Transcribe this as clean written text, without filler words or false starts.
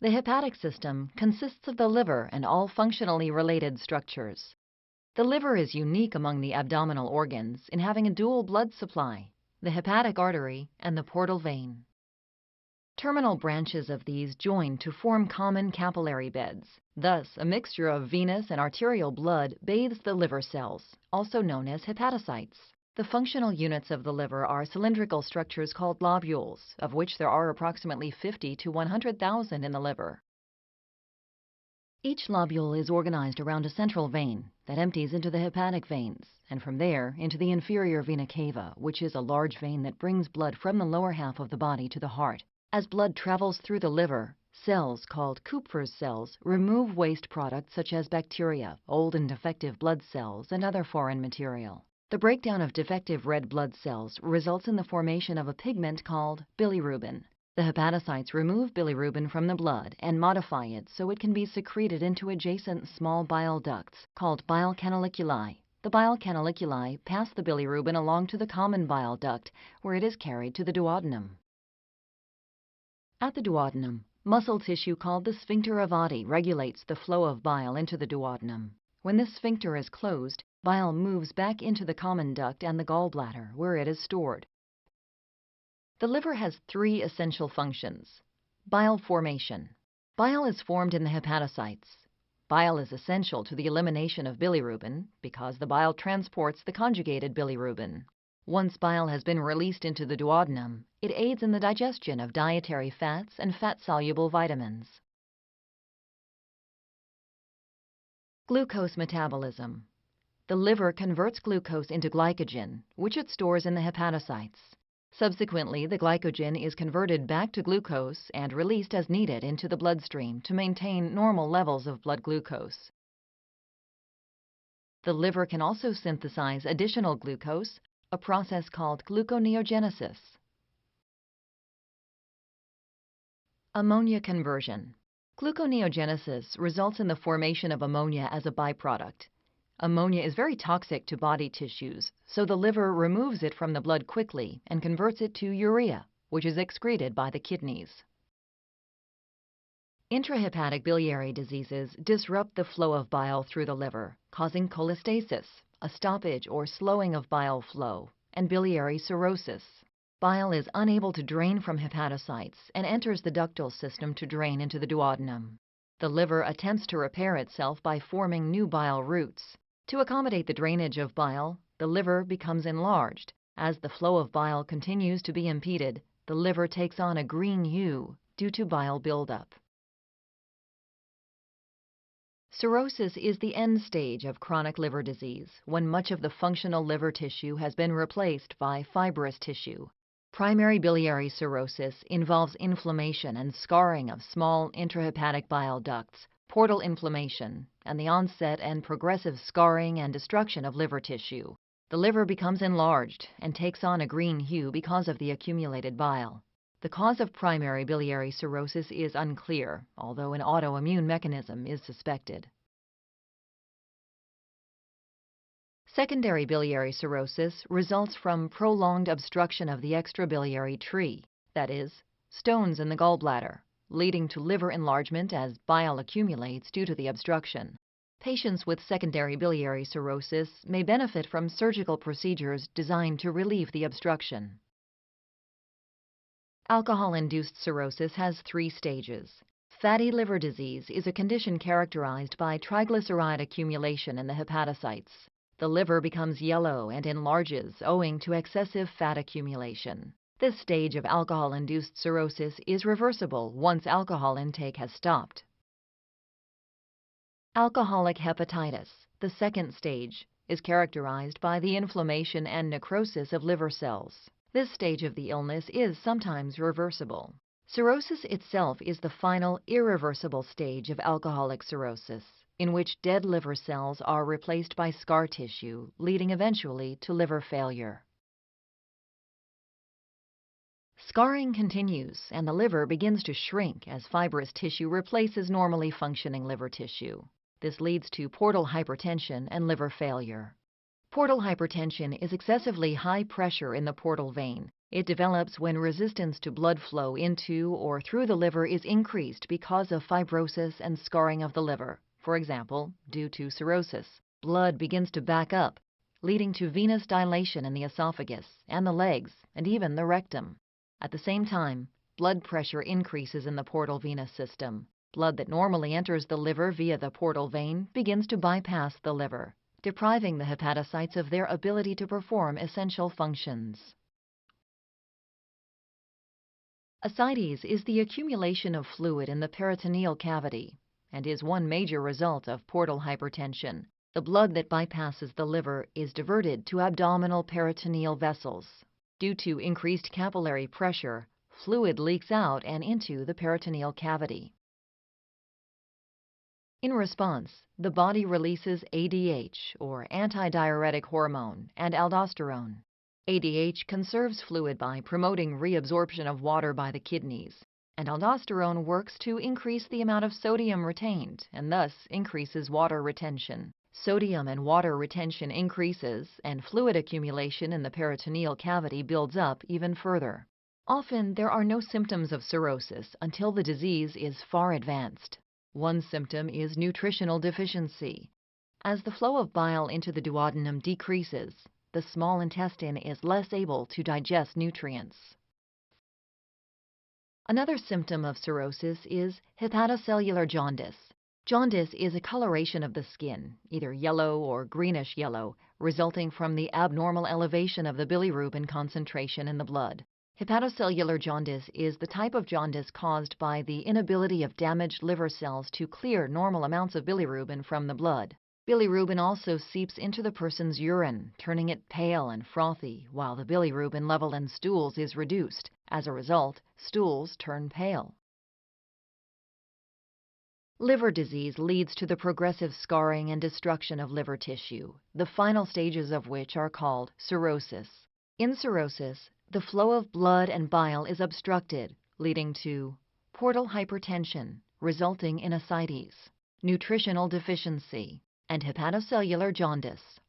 The hepatic system consists of the liver and all functionally related structures. The liver is unique among the abdominal organs in having a dual blood supply, the hepatic artery and the portal vein. Terminal branches of these join to form common capillary beds. Thus, a mixture of venous and arterial blood bathes the liver cells, also known as hepatocytes. The functional units of the liver are cylindrical structures called lobules, of which there are approximately 50 to 100,000 in the liver. Each lobule is organized around a central vein that empties into the hepatic veins, and from there into the inferior vena cava, which is a large vein that brings blood from the lower half of the body to the heart. As blood travels through the liver, cells called Kupfer's cells remove waste products such as bacteria, old and defective blood cells, and other foreign material. The breakdown of defective red blood cells results in the formation of a pigment called bilirubin. The hepatocytes remove bilirubin from the blood and modify it so it can be secreted into adjacent small bile ducts called bile canaliculi. The bile canaliculi pass the bilirubin along to the common bile duct, where it is carried to the duodenum. At the duodenum, muscle tissue called the sphincter of Oddi regulates the flow of bile into the duodenum. When this sphincter is closed, bile moves back into the common duct and the gallbladder, where it is stored. The liver has three essential functions. Bile formation. Bile is formed in the hepatocytes. Bile is essential to the elimination of bilirubin because the bile transports the conjugated bilirubin. Once bile has been released into the duodenum, it aids in the digestion of dietary fats and fat-soluble vitamins. Glucose metabolism. The liver converts glucose into glycogen, which it stores in the hepatocytes. Subsequently, the glycogen is converted back to glucose and released as needed into the bloodstream to maintain normal levels of blood glucose. The liver can also synthesize additional glucose, a process called gluconeogenesis. Ammonia conversion. Gluconeogenesis results in the formation of ammonia as a byproduct. Ammonia is very toxic to body tissues, so the liver removes it from the blood quickly and converts it to urea, which is excreted by the kidneys. Intrahepatic biliary diseases disrupt the flow of bile through the liver, causing cholestasis, a stoppage or slowing of bile flow, and biliary cirrhosis. Bile is unable to drain from hepatocytes and enters the ductal system to drain into the duodenum. The liver attempts to repair itself by forming new bile roots. To accommodate the drainage of bile, the liver becomes enlarged. As the flow of bile continues to be impeded, the liver takes on a green hue due to bile buildup. Cirrhosis is the end stage of chronic liver disease, when much of the functional liver tissue has been replaced by fibrous tissue. Primary biliary cirrhosis involves inflammation and scarring of small intrahepatic bile ducts, portal inflammation, and the onset and progressive scarring and destruction of liver tissue. The liver becomes enlarged and takes on a green hue because of the accumulated bile. The cause of primary biliary cirrhosis is unclear, although an autoimmune mechanism is suspected. Secondary biliary cirrhosis results from prolonged obstruction of the extrabiliary tree, that is, stones in the gallbladder, leading to liver enlargement as bile accumulates due to the obstruction. Patients with secondary biliary cirrhosis may benefit from surgical procedures designed to relieve the obstruction. Alcohol-induced cirrhosis has three stages. Fatty liver disease is a condition characterized by triglyceride accumulation in the hepatocytes. The liver becomes yellow and enlarges owing to excessive fat accumulation. This stage of alcohol-induced cirrhosis is reversible once alcohol intake has stopped. Alcoholic hepatitis, the second stage, is characterized by the inflammation and necrosis of liver cells. This stage of the illness is sometimes reversible. Cirrhosis itself is the final, irreversible stage of alcoholic cirrhosis, in which dead liver cells are replaced by scar tissue, leading eventually to liver failure. Scarring continues, and the liver begins to shrink as fibrous tissue replaces normally functioning liver tissue. This leads to portal hypertension and liver failure. Portal hypertension is excessively high pressure in the portal vein, It develops when resistance to blood flow into or through the liver is increased because of fibrosis and scarring of the liver, for example, due to cirrhosis. Blood begins to back up, leading to venous dilation in the esophagus and the legs and even the rectum. At the same time, blood pressure increases in the portal venous system. Blood that normally enters the liver via the portal vein begins to bypass the liver, depriving the hepatocytes of their ability to perform essential functions. Ascites is the accumulation of fluid in the peritoneal cavity and is one major result of portal hypertension. The blood that bypasses the liver is diverted to abdominal peritoneal vessels. Due to increased capillary pressure, fluid leaks out and into the peritoneal cavity. In response, the body releases ADH, or antidiuretic hormone, and aldosterone. ADH conserves fluid by promoting reabsorption of water by the kidneys, and aldosterone works to increase the amount of sodium retained and thus increases water retention. Sodium and water retention increases, and fluid accumulation in the peritoneal cavity builds up even further. Often there are no symptoms of cirrhosis until the disease is far advanced. One symptom is nutritional deficiency. As the flow of bile into the duodenum decreases, the small intestine is less able to digest nutrients. Another symptom of cirrhosis is hepatocellular jaundice. Jaundice is a coloration of the skin, either yellow or greenish yellow, resulting from the abnormal elevation of the bilirubin concentration in the blood. Hepatocellular jaundice is the type of jaundice caused by the inability of damaged liver cells to clear normal amounts of bilirubin from the blood. Bilirubin also seeps into the person's urine, turning it pale and frothy, while the bilirubin level in stools is reduced. As a result, stools turn pale. Liver disease leads to the progressive scarring and destruction of liver tissue, the final stages of which are called cirrhosis. In cirrhosis, the flow of blood and bile is obstructed, leading to portal hypertension, resulting in ascites, nutritional deficiency, and hepatocellular jaundice.